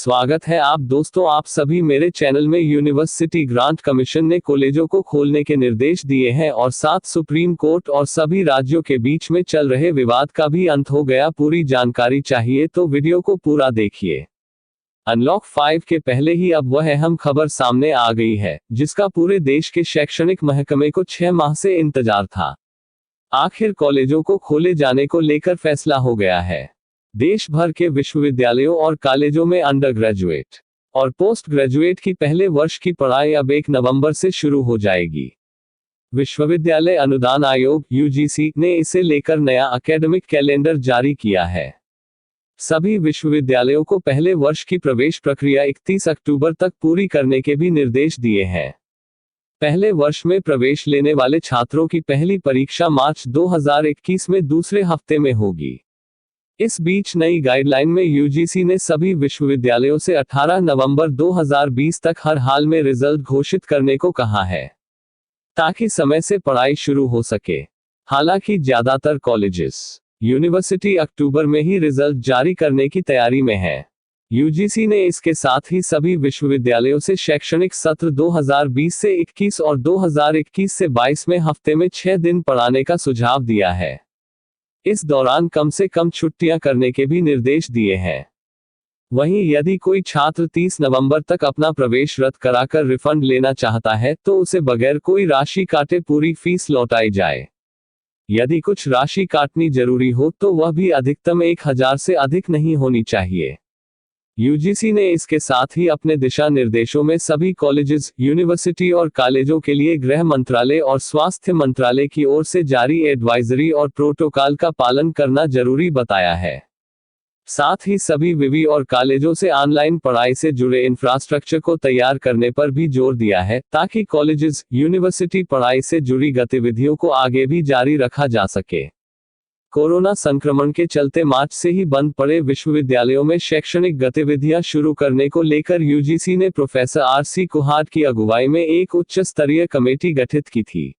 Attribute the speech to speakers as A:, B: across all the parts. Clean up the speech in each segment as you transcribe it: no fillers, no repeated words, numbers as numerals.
A: स्वागत है आप दोस्तों, आप सभी मेरे चैनल में। यूनिवर्सिटी ग्रांट कमीशन ने कॉलेजों को खोलने के निर्देश दिए हैं और साथ सुप्रीम कोर्ट और सभी राज्यों के बीच में चल रहे विवाद का भी अंत हो गया। पूरी जानकारी चाहिए तो वीडियो को पूरा देखिए। अनलॉक 5 के पहले ही अब वह अहम खबर सामने आ गई है, जिसका पूरे देश के शैक्षणिक महकमे को 6 माह से इंतजार था। आखिर कॉलेजों को खोले जाने को लेकर फैसला हो गया है। देश भर के विश्वविद्यालयों और कॉलेजों में अंडर ग्रेजुएट और पोस्ट ग्रेजुएट की पहले वर्ष की पढ़ाई अब 1 नवंबर से शुरू हो जाएगी। विश्वविद्यालय अनुदान आयोग (यूजीसी) ने इसे लेकर नया एकेडमिक कैलेंडर जारी किया है। सभी विश्वविद्यालयों को पहले वर्ष की प्रवेश प्रक्रिया 31 अक्टूबर तक पूरी करने के भी निर्देश दिए हैं। पहले वर्ष में प्रवेश लेने वाले छात्रों की पहली परीक्षा मार्च 2021 में दूसरे हफ्ते में होगी। इस बीच नई गाइडलाइन में यूजीसी ने सभी विश्वविद्यालयों से 18 नवंबर 2020 तक हर हाल में रिजल्ट घोषित करने को कहा है, ताकि समय से पढ़ाई शुरू हो सके। हालांकि ज्यादातर कॉलेजेस, यूनिवर्सिटी अक्टूबर में ही रिजल्ट जारी करने की तैयारी में है। यूजीसी ने इसके साथ ही सभी विश्वविद्यालयों से शैक्षणिक सत्र 2020 से 21 और 2021 से 22 में हफ्ते में 6 दिन पढ़ाने का सुझाव दिया है। इस दौरान कम से कम छुट्टियां करने के भी निर्देश दिए हैं। वहीं यदि कोई छात्र 30 नवंबर तक अपना प्रवेश रद्द कराकर रिफंड लेना चाहता है तो उसे बगैर कोई राशि काटे पूरी फीस लौटाई जाए। यदि कुछ राशि काटनी जरूरी हो तो वह भी अधिकतम 1000 से अधिक नहीं होनी चाहिए। यूजीसी ने इसके साथ ही अपने दिशा निर्देशों में सभी कॉलेजेस, यूनिवर्सिटी और कॉलेजों के लिए गृह मंत्रालय और स्वास्थ्य मंत्रालय की ओर से जारी एडवाइजरी और प्रोटोकॉल का पालन करना जरूरी बताया है। साथ ही सभी विवि और कॉलेजों से ऑनलाइन पढ़ाई से जुड़े इंफ्रास्ट्रक्चर को तैयार करने पर भी जोर दिया है, ताकि कॉलेजेस, यूनिवर्सिटी पढ़ाई से जुड़ी गतिविधियों को आगे भी जारी रखा जा सके। कोरोना संक्रमण के चलते मार्च से ही बंद पड़े विश्वविद्यालयों में शैक्षणिक गतिविधियां शुरू करने को लेकर यूजीसी ने प्रोफेसर आर.सी. कुहाड की अगुवाई में एक उच्च स्तरीय कमेटी गठित की थी,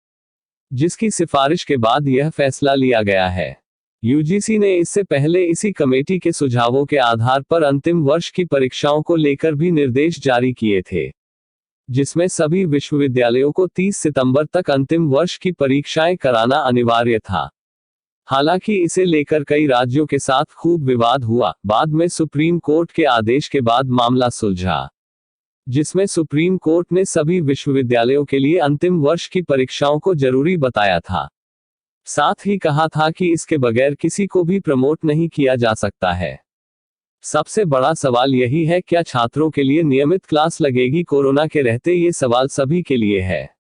A: जिसकी सिफारिश के बाद यह फैसला लिया गया है। यूजीसी ने इससे पहले इसी कमेटी के सुझावों के आधार पर अंतिम वर्ष की परीक्षाओं को लेकर भी निर्देश जारी किए थे, जिसमें सभी विश्वविद्यालयों को 30 सितंबर तक अंतिम वर्ष की परीक्षाएं कराना अनिवार्य था। हालांकि इसे लेकर कई राज्यों के साथ खूब विवाद हुआ। बाद में सुप्रीम कोर्ट के आदेश के बाद मामला सुलझा, जिसमें सुप्रीम कोर्ट ने सभी विश्वविद्यालयों के लिए अंतिम वर्ष की परीक्षाओं को जरूरी बताया था। साथ ही कहा था कि इसके बगैर किसी को भी प्रमोट नहीं किया जा सकता है। सबसे बड़ा सवाल यही है, क्या छात्रों के लिए नियमित क्लास लगेगी कोरोना के रहते? ये सवाल सभी के लिए है।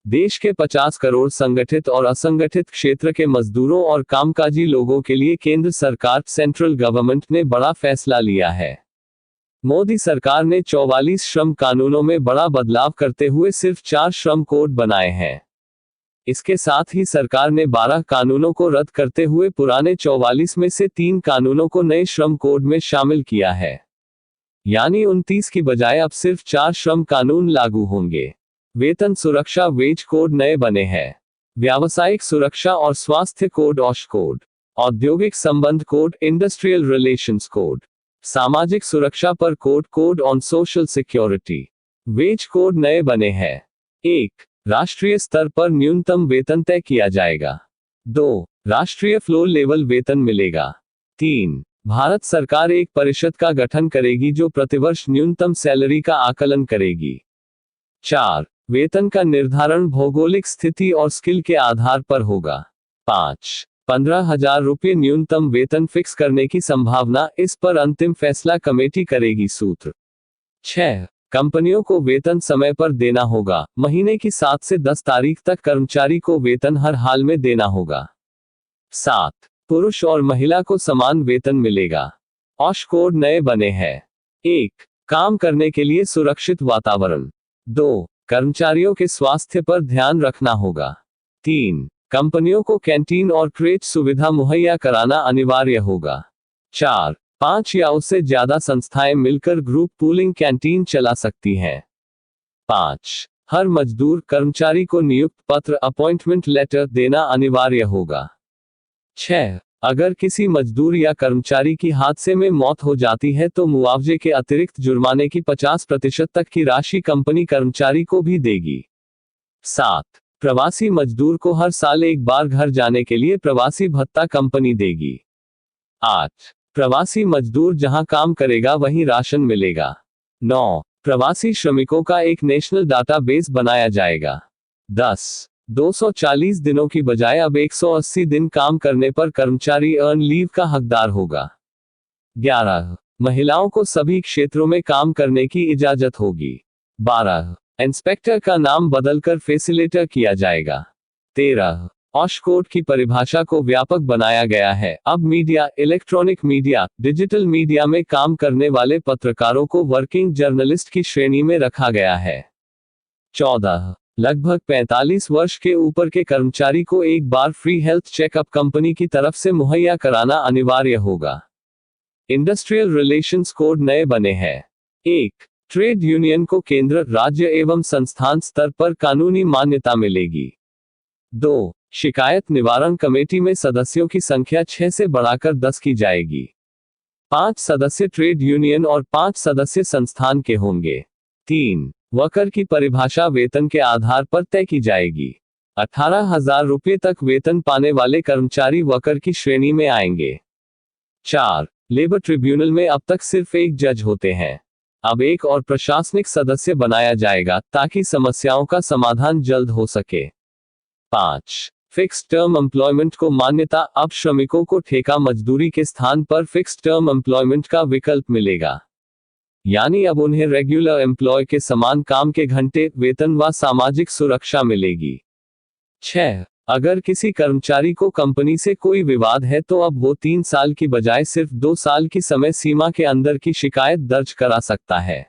A: देश के 50 करोड़ संगठित और असंगठित क्षेत्र के मजदूरों और कामकाजी लोगों के लिए केंद्र सरकार, सेंट्रल गवर्नमेंट ने बड़ा फैसला लिया है। मोदी सरकार ने 44 श्रम कानूनों में बड़ा बदलाव करते हुए सिर्फ 4 श्रम कोड बनाए हैं। इसके साथ ही सरकार ने 12 कानूनों को रद्द करते हुए पुराने 44 में से 3 कानूनों को नए श्रम कोड में शामिल किया है। यानी 29 की बजाय अब सिर्फ 4 श्रम कानून लागू होंगे। वेतन सुरक्षा वेज कोड नए बने हैं। व्यावसायिक सुरक्षा और स्वास्थ्य कोड ऑश कोड, औद्योगिक संबंध कोड इंडस्ट्रियल रिलेशंस कोड, सामाजिक सुरक्षा पर code on social security, wage code नए बने हैं। 1. राष्ट्रीय स्तर पर न्यूनतम वेतन तय किया जाएगा। 2. राष्ट्रीय फ्लोर लेवल वेतन मिलेगा। 3. भारत सरकार एक परिषद का गठन करेगी जो प्रतिवर्ष न्यूनतम सैलरी का आकलन करेगी। 4. वेतन का निर्धारण भौगोलिक स्थिति और स्किल के आधार पर होगा। 5. 15,000 रुपये न्यूनतम वेतन फिक्स करने की संभावना, इस पर अंतिम फैसला कमेटी करेगी। सूत्र 6. कंपनियों को वेतन समय पर देना होगा। महीने की 7 से 10 तारीख तक कर्मचारी को वेतन हर हाल में देना होगा। 7. पुरुष और महिला को समान वेतन मिलेगा। ऑश कोड नए बने हैं। 1. काम करने के लिए सुरक्षित वातावरण। 2. कर्मचारियों के स्वास्थ्य पर ध्यान रखना होगा। 3. कंपनियों को कैंटीन और क्रेच सुविधा मुहैया कराना अनिवार्य होगा। 4. 5 या उससे ज्यादा संस्थाएं मिलकर ग्रुप पूलिंग कैंटीन चला सकती हैं। 5. हर मजदूर कर्मचारी को नियुक्त पत्र अपॉइंटमेंट लेटर देना अनिवार्य होगा। 6. अगर किसी मजदूर या कर्मचारी की हादसे में मौत हो जाती है तो मुआवजे के अतिरिक्त जुर्माने की 50% तक की राशि कंपनी कर्मचारी को भी देगी। 7. प्रवासी मजदूर को हर साल एक बार घर जाने के लिए प्रवासी भत्ता कंपनी देगी। 8. प्रवासी मजदूर जहां काम करेगा वहीं राशन मिलेगा। 9. प्रवासी श्रमिकों का एक नेशनल डाटाबेस बनाया जाएगा। 10. 240 दिनों की बजाय अब 180 दिन काम करने पर कर्मचारी अर्न लीव का हकदार होगा। 11. महिलाओं को सभी क्षेत्रों में काम करने की इजाजत होगी। 12. इंस्पेक्टर का नाम बदलकर फैसिलिटेटर किया जाएगा। 13. ऑश कोड की परिभाषा को व्यापक बनाया गया है। अब media, electronic media, digital media में काम करने वाले पत्रकारों को वर्किंग जर्नलिस्ट की श्रेणी में रखा गया है। 14. लगभग 45 वर्ष के ऊपर के कर्मचारी को एक बार फ्री हेल्थ चेकअप कंपनी की तरफ से मुहैया कराना अनिवार्य होगा। इंडस्ट्रियल रिलेशंस कोड नए बने हैं। 1. ट्रेड यूनियन को केंद्र, राज्य एवं संस्थान स्तर पर कानूनी मान्यता मिलेगी। 2. शिकायत निवारण कमेटी में सदस्यों की संख्या 6 से बढ़ाकर 10 की जाएगी। 5 सदस्य ट्रेड यूनियन और 5 सदस्य संस्थान के होंगे। 3. वर्कर की परिभाषा वेतन के आधार पर तय की जाएगी। 18,000 रुपये तक वेतन पाने वाले कर्मचारी वर्कर की श्रेणी में आएंगे। 4. लेबर ट्रिब्यूनल में अब तक सिर्फ एक जज होते हैं। अब एक और प्रशासनिक सदस्य बनाया जाएगा ताकि समस्याओं का समाधान जल्द हो सके। 5. फिक्स टर्म एम्प्लॉयमेंट को मान्यता। अब श्रमिकों को ठेका मजदूरी के स्थान पर फिक्स टर्म एम्प्लॉयमेंट का विकल्प मिलेगा, यानी अब उन्हें रेगुलर एम्प्लॉय के समान काम के घंटे, वेतन व सामाजिक सुरक्षा मिलेगी। 6. अगर किसी कर्मचारी को कंपनी से कोई विवाद है तो अब वो 3 साल की बजाय सिर्फ 2 साल की समय सीमा के अंदर की शिकायत दर्ज करा सकता है।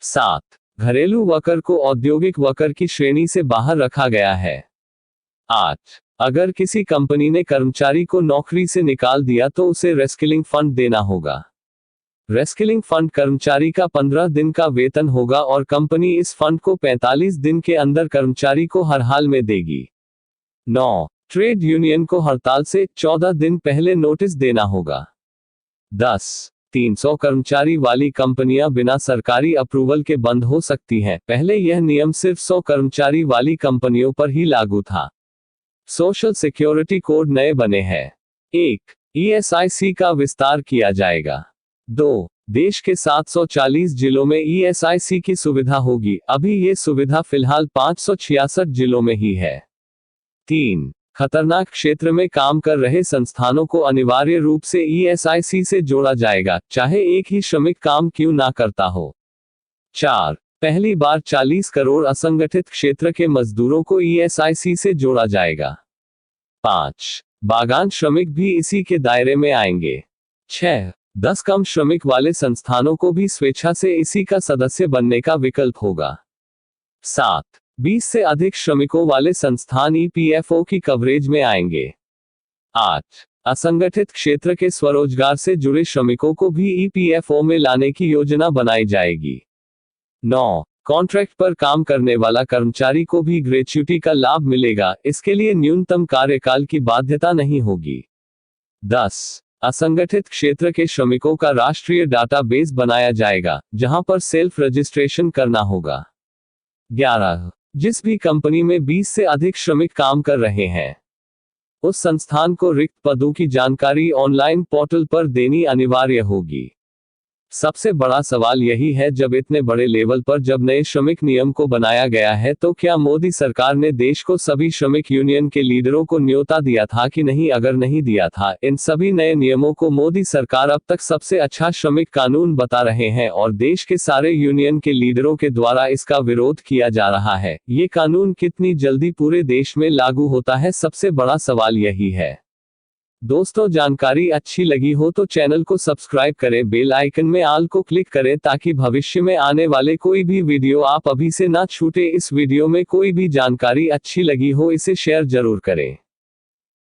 A: 7. घरेलू वर्कर को औद्योगिक वर्कर की श्रेणी से बाहर रखा गया है। 8. अगर किसी कंपनी ने कर्मचारी को नौकरी से निकाल दिया तो उसे रेस्किलिंग फंड देना होगा। रेस्किलिंग फंड कर्मचारी का 15 दिन का वेतन होगा और कंपनी इस फंड को 45 दिन के अंदर कर्मचारी को हर हाल में देगी। 9. ट्रेड यूनियन को हड़ताल से 14 दिन पहले नोटिस देना होगा। 10. 300 कर्मचारी वाली कंपनियां बिना सरकारी अप्रूवल के बंद हो सकती हैं। पहले यह नियम सिर्फ 100 कर्मचारी वाली कंपनियों पर ही लागू था। सोशल सिक्योरिटी कोड नए बने हैं। 1. ESIC का विस्तार किया जाएगा। 2. देश के 740 जिलों में ESIC की सुविधा होगी। अभी ये सुविधा फिलहाल 566 जिलों में ही है। 3. खतरनाक क्षेत्र में काम कर रहे संस्थानों को अनिवार्य रूप से ESIC से जोड़ा जाएगा, चाहे एक ही श्रमिक काम क्यों ना करता हो। 4. पहली बार 40 करोड़ असंगठित क्षेत्र के मजदूरों को ESIC से जोड़ा जाएगा। 5. बागान श्रमिक भी इसी के दायरे में आएंगे। 6. 10 कम श्रमिक वाले संस्थानों को भी स्वेच्छा से इसी का सदस्य बनने का विकल्प होगा। 7. 20 से अधिक श्रमिकों वाले संस्थान EPFO की कवरेज में आएंगे। 8. असंगठित क्षेत्र के स्वरोजगार से जुड़े श्रमिकों को भी EPFO में लाने की योजना बनाई जाएगी। 9. कॉन्ट्रैक्ट पर काम करने वाला कर्मचारी को भी ग्रेच्युटी का लाभ मिलेगा, इसके लिए न्यूनतम कार्यकाल की बाध्यता नहीं होगी। 10. असंगठित क्षेत्र के श्रमिकों का राष्ट्रीय डाटाबेस बनाया जाएगा, जहां पर सेल्फ रजिस्ट्रेशन करना होगा। 11. जिस भी कंपनी में 20 से अधिक श्रमिक काम कर रहे हैं, उस संस्थान को रिक्त पदों की जानकारी ऑनलाइन पोर्टल पर देनी अनिवार्य होगी। सबसे बड़ा सवाल यही है, जब इतने बड़े लेवल पर जब नए श्रमिक नियम को बनाया गया है तो क्या मोदी सरकार ने देश को सभी श्रमिक यूनियन के लीडरों को न्योता दिया था कि नहीं? अगर नहीं दिया था, इन सभी नए नियमों को मोदी सरकार अब तक सबसे अच्छा श्रमिक कानून बता रहे हैं और देश के सारे यूनियन के लीडरों के द्वारा इसका विरोध किया जा रहा है। ये कानून कितनी जल्दी पूरे देश में लागू होता है, सबसे बड़ा सवाल यही है। दोस्तों, जानकारी अच्छी लगी हो तो चैनल को सब्सक्राइब करें, बेल आइकन में ऑल को क्लिक करें ताकि भविष्य में आने वाले कोई भी वीडियो आप अभी से ना छूटे। इस वीडियो में कोई भी जानकारी अच्छी लगी हो इसे शेयर जरूर करें।